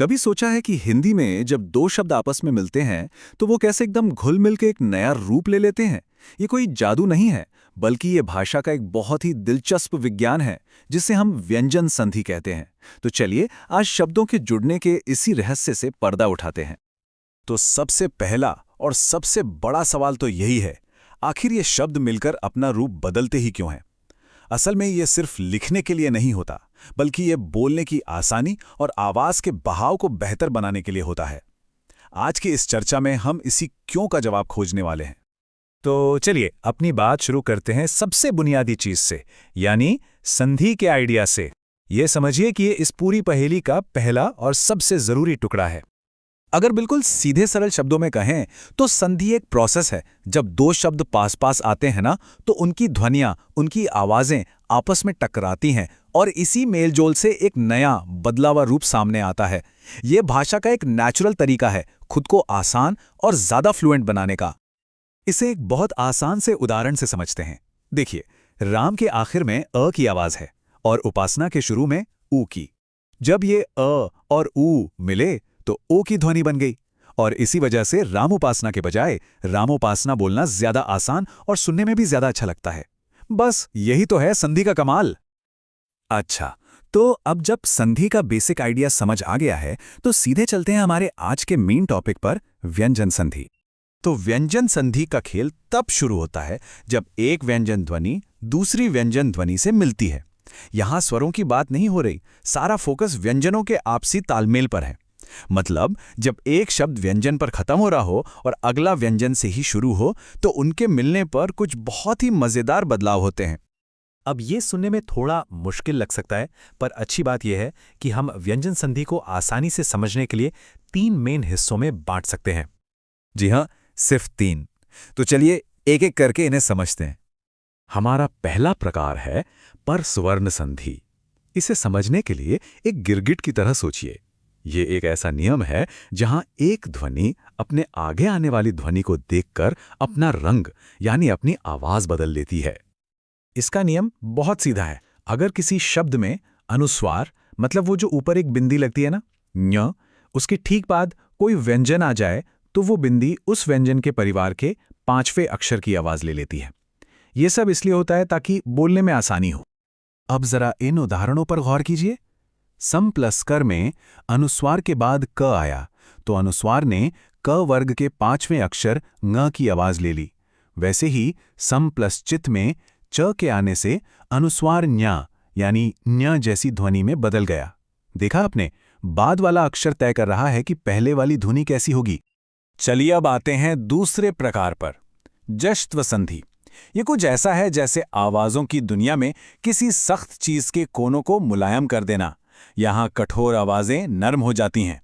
कभी सोचा है कि हिंदी में जब दो शब्द आपस में मिलते हैं तो वो कैसे एकदम घुल मिल के एक नया रूप ले लेते हैं। ये कोई जादू नहीं है, बल्कि ये भाषा का एक बहुत ही दिलचस्प विज्ञान है जिसे हम व्यंजन संधि कहते हैं। तो चलिए आज शब्दों के जुड़ने के इसी रहस्य से पर्दा उठाते हैं। तो सबसे पहला और सबसे बड़ा सवाल तो यही है, आखिर ये शब्द मिलकर अपना रूप बदलते ही क्यों हैं? असल में ये सिर्फ लिखने के लिए नहीं होता, बल्कि ये बोलने की आसानी और आवाज के बहाव को बेहतर बनाने के लिए होता है। आज की इस चर्चा में हम इसी क्यों का जवाब खोजने वाले हैं। तो चलिए अपनी बात शुरू करते हैं सबसे बुनियादी चीज से, यानी संधि के आइडिया से। ये समझिए कि ये इस पूरी पहेली का पहला और सबसे जरूरी टुकड़ा है। अगर बिल्कुल सीधे सरल शब्दों में कहें तो संधि एक प्रोसेस है। जब दो शब्द पास पास आते हैं ना, तो उनकी ध्वनियां, उनकी आवाजें आपस में टकराती हैं और इसी मेलजोल से एक नया बदला हुआ रूप सामने आता है। ये भाषा का एक नेचुरल तरीका है खुद को आसान और ज्यादा फ्लुएंट बनाने का। इसे एक बहुत आसान से उदाहरण से समझते हैं। देखिए, राम के आखिर में अ की आवाज है और उपासना के शुरू में ऊ की। जब ये अ और ऊ मिले तो ओ की ध्वनि बन गई और इसी वजह से रामोपासना के बजाय रामोपासना बोलना ज्यादा आसान और सुनने में भी ज्यादा अच्छा लगता है। बस यही तो है संधि का कमाल। अच्छा, तो अब जब संधि का बेसिक आइडिया समझ आ गया है तो सीधे चलते हैं हमारे आज के मेन टॉपिक पर, व्यंजन संधि। तो व्यंजन संधि का खेल तब शुरू होता है जब एक व्यंजन ध्वनि दूसरी व्यंजन ध्वनि से मिलती है। यहां स्वरों की बात नहीं हो रही, सारा फोकस व्यंजनों के आपसी तालमेल पर है। मतलब जब एक शब्द व्यंजन पर खत्म हो रहा हो और अगला व्यंजन से ही शुरू हो तो उनके मिलने पर कुछ बहुत ही मजेदार बदलाव होते हैं। अब ये सुनने में थोड़ा मुश्किल लग सकता है, पर अच्छी बात यह है कि हम व्यंजन संधि को आसानी से समझने के लिए 3 मेन हिस्सों में बांट सकते हैं। जी हां, सिर्फ 3। तो चलिए एक एक करके इन्हें समझते हैं। हमारा पहला प्रकार है परस्वर्ण संधि। इसे समझने के लिए एक गिरगिट की तरह सोचिए। ये एक ऐसा नियम है जहां एक ध्वनि अपने आगे आने वाली ध्वनि को देखकर अपना रंग यानी अपनी आवाज बदल लेती है। इसका नियम बहुत सीधा है। अगर किसी शब्द में अनुस्वार, मतलब वो जो ऊपर एक बिंदी लगती है ना, ञ, उसके ठीक बाद कोई व्यंजन आ जाए तो वो बिंदी उस व्यंजन के परिवार के 5वें अक्षर की आवाज ले लेती है। ये सब इसलिए होता है ताकि बोलने में आसानी हो। अब जरा इन उदाहरणों पर गौर कीजिए। सम प्लस कर में अनुस्वार के बाद क आया तो अनुस्वार ने क वर्ग के 5वें अक्षर ङ की आवाज ले ली। वैसे ही सम प्लस चित में च के आने से अनुस्वार न्या यानी न्य जैसी ध्वनि में बदल गया। देखा आपने, बाद वाला अक्षर तय कर रहा है कि पहले वाली ध्वनि कैसी होगी। चलिए अब आते हैं दूसरे प्रकार पर, जश्त्व संधि। ये कुछ ऐसा है जैसे आवाजों की दुनिया में किसी सख्त चीज के कोनों को मुलायम कर देना। यहां कठोर आवाजें नरम हो जाती हैं।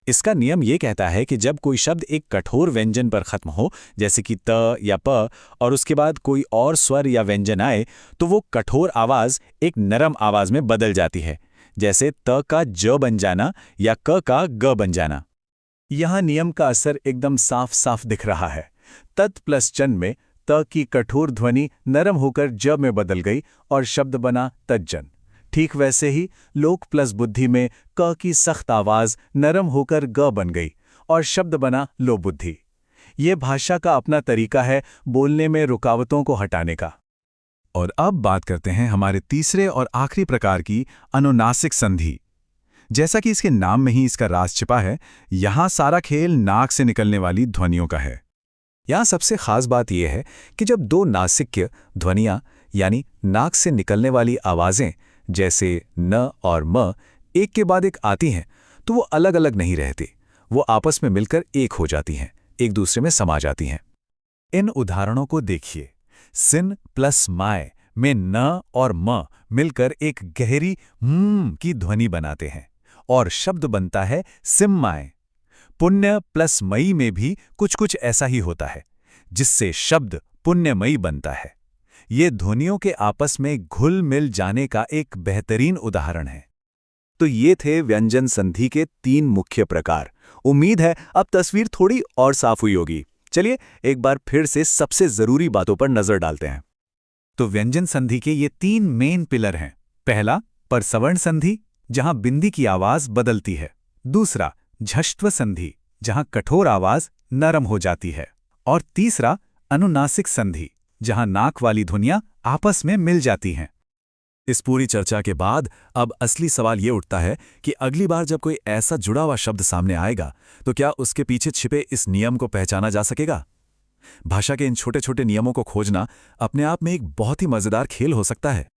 इसका नियम ये कहता है कि जब कोई शब्द एक कठोर व्यंजन पर खत्म हो, जैसे कि त या प, और उसके बाद कोई और स्वर या व्यंजन आए, तो वो कठोर आवाज एक नरम आवाज में बदल जाती है, जैसे त का ज बन जाना या क का ग बन जाना। यहां नियम का असर एकदम साफ साफ दिख रहा है। तत् प्लस जन में त की कठोर ध्वनि नरम होकर ज में बदल गई और शब्द बना तज्जन। ठीक वैसे ही लोक प्लस बुद्धि में क की सख्त आवाज नरम होकर ग बन गई और शब्द बना लो बुद्धि। ये भाषा का अपना तरीका है बोलने में रुकावटों को हटाने का। और अब बात करते हैं हमारे तीसरे और आखिरी प्रकार की, अनुनासिक संधि। जैसा कि इसके नाम में ही इसका राज छिपा है, यहां सारा खेल नाक से निकलने वाली ध्वनियों का है। यहां सबसे खास बात यह है कि जब दो नासिक्य ध्वनियां यानी नाक से निकलने वाली आवाजें जैसे न और म एक के बाद एक आती हैं, तो वो अलग अलग नहीं रहती, वो आपस में मिलकर एक हो जाती हैं, एक दूसरे में समा जाती हैं। इन उदाहरणों को देखिए। सिन प्लस माय में न और म मिलकर एक गहरी की ध्वनि बनाते हैं और शब्द बनता है सिम्माय। पुण्य प्लस मई में भी कुछ कुछ ऐसा ही होता है, जिससे शब्द पुण्यमयी बनता है। ये ध्वनियों के आपस में घुल मिल जाने का एक बेहतरीन उदाहरण है। तो ये थे व्यंजन संधि के 3 मुख्य प्रकार। उम्मीद है अब तस्वीर थोड़ी और साफ हुई होगी। चलिए एक बार फिर से सबसे जरूरी बातों पर नजर डालते हैं। तो व्यंजन संधि के ये 3 मेन पिलर हैं। पहला, परसवर्ण संधि, जहां बिंदी की आवाज बदलती है। दूसरा झष्टव संधि, जहां कठोर आवाज नरम हो जाती है। और तीसरा अनुनासिक संधि, जहां नाक वाली ध्वनियां आपस में मिल जाती हैं। इस पूरी चर्चा के बाद अब असली सवाल ये उठता है कि अगली बार जब कोई ऐसा जुड़ा हुआ शब्द सामने आएगा तो क्या उसके पीछे छिपे इस नियम को पहचाना जा सकेगा? भाषा के इन छोटे छोटे नियमों को खोजना अपने आप में एक बहुत ही मजेदार खेल हो सकता है।